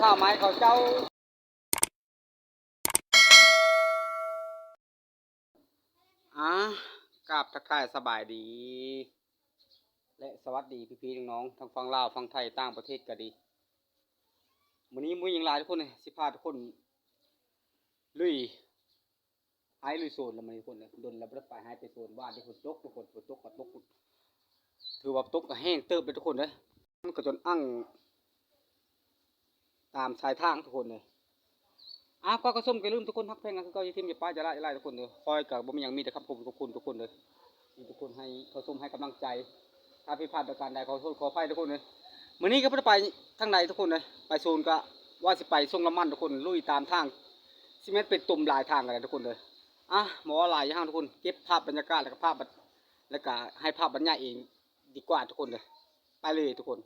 ข้าวไม้เขาเจ้ากราบทักทายสบายดีและสวัสดีพี่ๆน้องๆทั้งฝั่งลาวฝั่งไทยต่างประเทศก็ดีมื้อนี้มื้อหยังหลายทุกคนเลยสิพาทุกคนลุยหายลุยโซนแล้วมื้อนี้ทุกคนดนแล้วบ่ได้ไปหายไปโซนบ้านที่ฝนตกทุกคนฝนตกก็ตกถือว่าตกก็แห้งเติบเลยทุกคนเด้อมันก็จนอั่งตามชายทางทุกคนเลยก็ส้มก็ลืมทุกคนฮักแพงกันคือเก่าอย่าทิ่มอย่าป้าอย่าละอย่าไล่ทุกคนเด้อคอยก็บ่มีหยังมีแต่ครับผมทุกคนเลยทุกคนให้เขาส้มให้กำลังใจถ้าผิดพลาดประการใดขอโทษขออภัยทุกคนเลยมื้อนี้ก็บ่ได้ไปทางใดทุกคนเลยไปโซนก็ว่าสิไปส่งน้ำมันทุกคนลุยตามทางสิแม่นเป็นตุ่มหลายทางกันทุกคนเลยหมอหลายอย่างทุกคนเก็บภาพบรรยากาศแล้วก็ให้ภาพบรรยายเองดีกว่าทุกคนเลยไปเลยทุกคน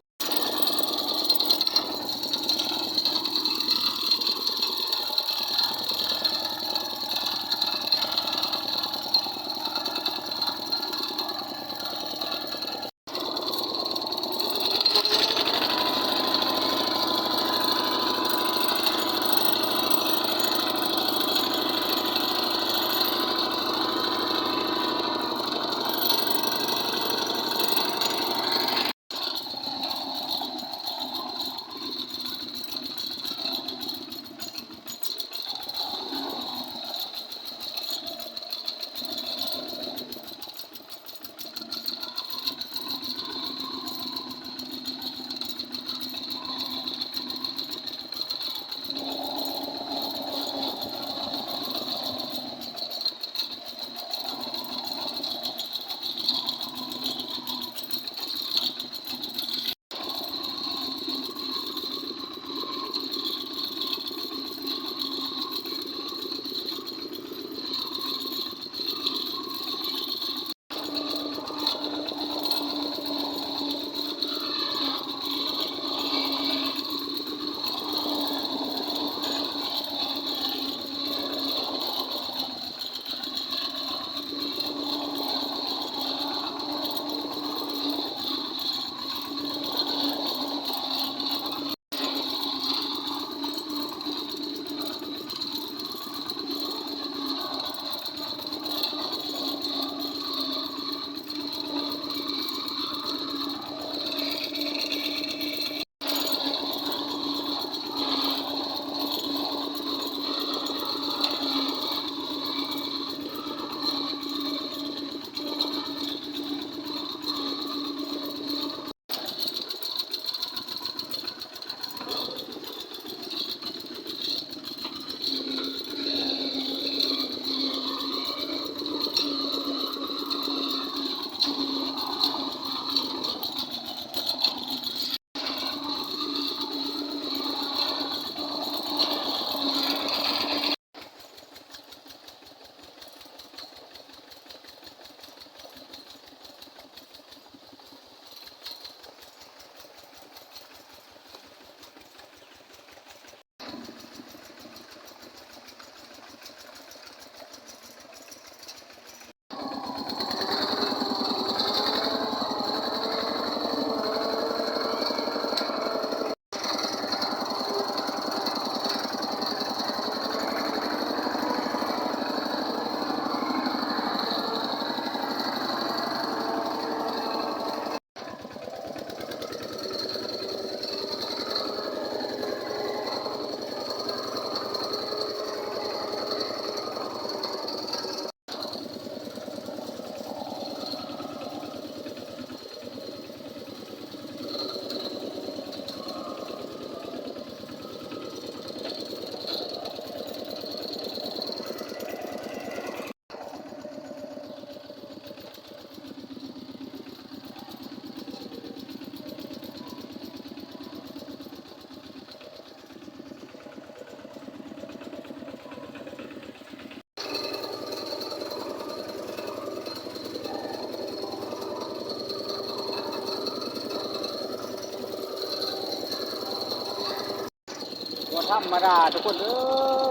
ธรรมดาทุกคนเอ้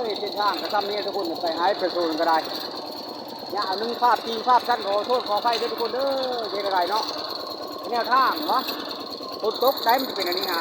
ยเส้นทางก็ซ้ำนี้ทุกคนไปหายไปโซนก็ได้อย่าเอานึงภาพจริงภาพสั้นขอโทษขออภัยด้วยทุกคนเด้อเฮ็ดอะไรเนาะแนวทางเนาะฝนตกได้มันจะเป็นอันนี้นะ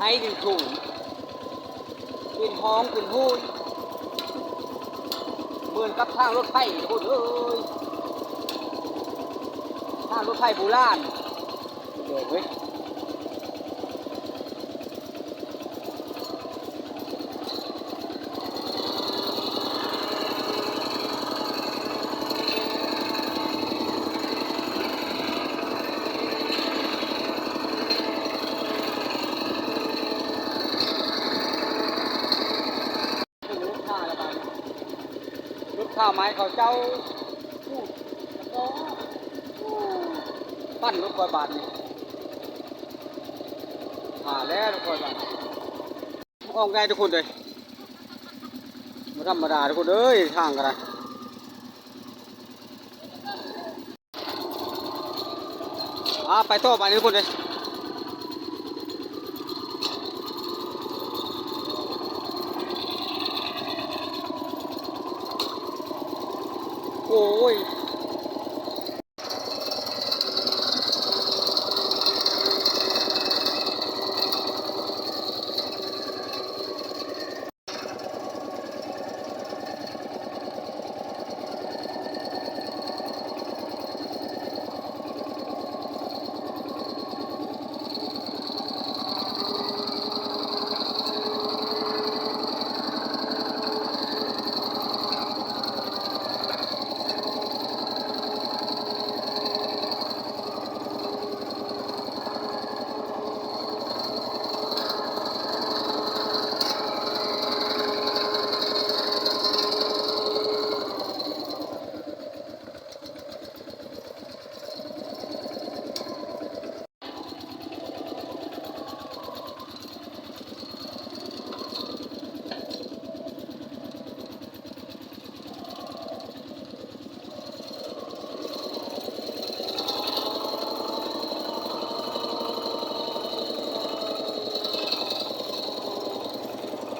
ให้ดินถุงเป็นห้องเป็นหูนเหมือนกับทางรถไฟทุกคนเอ้ยทางรถไฟโบราณเดี๋ยวเว้ยข้าวไม้เขาเจ้าพูดแล้วก็ปั้นรถกอยบาทนี่แล้วรถกอยบาทออกไงทุกคนเลยไม่ธรรมดาทุกคนเอ้ยทางกันไปต่อไปนี่ทุกคนเลยโอ้ย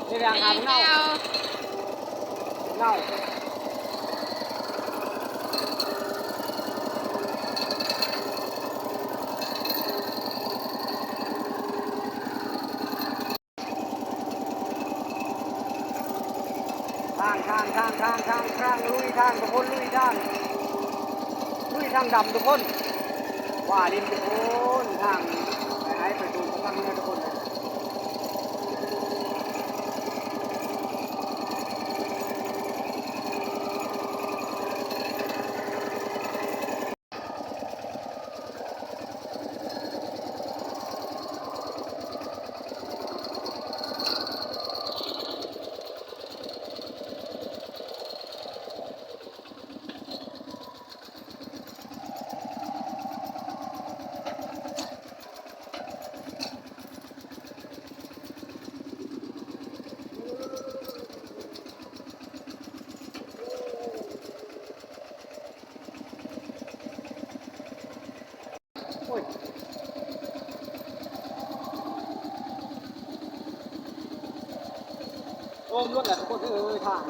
นี่แรงหาเน่าทางลุยทางทุกคนลุยทางดำทุกคนว่าดินทุกคนทางไหนไปดูทางนี้ทุกคนโอ้มรถแหละทุกคนทาง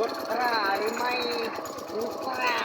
รถกระหรือไม่ดูกระ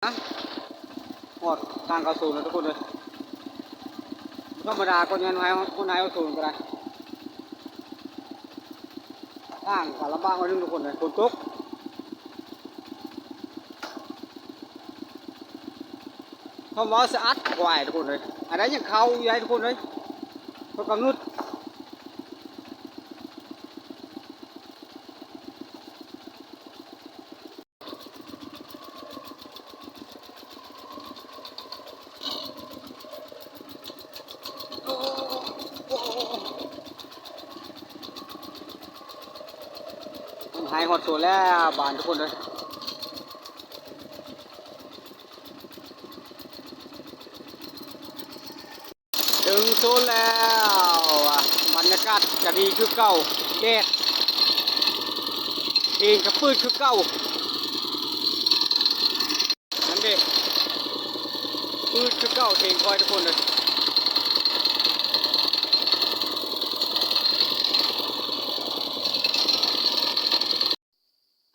อ่ะหอดทางเข้าศูนย์แล้วทุกคนเลยธรรมดาคนยังไงคนไหนเข้าศูนย์ก็ได้ทางก็ลำบากมาหนึงทุกคนเลยฝนตกคำว่าสะอาดกว่าทุกคนเลยอันนั้นยังเข้าใหญ่ทุกคนเลยเขากำหนดหายหอดศูนย์แล้วบานทุกคนเลย ถึงโซนแล้วบรรยากาศจะดีคือเก่าแดดเองกับปืนคือเก่านั่นเด็ปืนคือเก่าเองคอยทุกคนเลย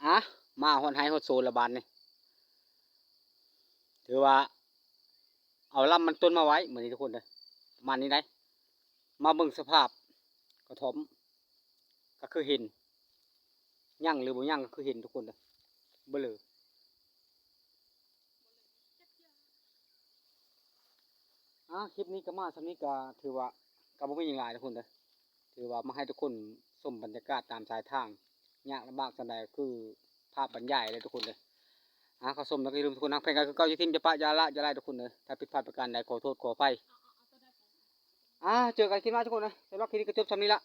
อ่ะมาหอนไฮฮอดโซนละบานนี่ถือว่าเอาลำมันต้นมาไว้เหมือนนี้ทุกคนเลยประมาณนี้ได้มาเบิ่งสภาพกระถมก็คือเห็นยั่งหรือบ่ยั่งก็คือเห็นทุกคนเลยเบลอคลิปนี้ก็มาสำนี้ก็ถือว่าก็บ่มีอย่างไรทุกคนเลยถือว่ามาให้ทุกคนชมบรรยากาศตามชายทางยากลำบากสันใดคือภาพบรรยายเลยทุกคนเลยเขาชมแล้วก็อย่าลืมทุกคนนะเพลงก็คือเก่าอย่าทิ้งอย่าปะอย่าละอย่าไล่ทุกคนเลยถ้าผิดพลาดประการใดขอโทษขออภัยเจอกันคลิปหน้าทุกคนนะสำหรับคลิปนี้ก็จบสำนี้ละ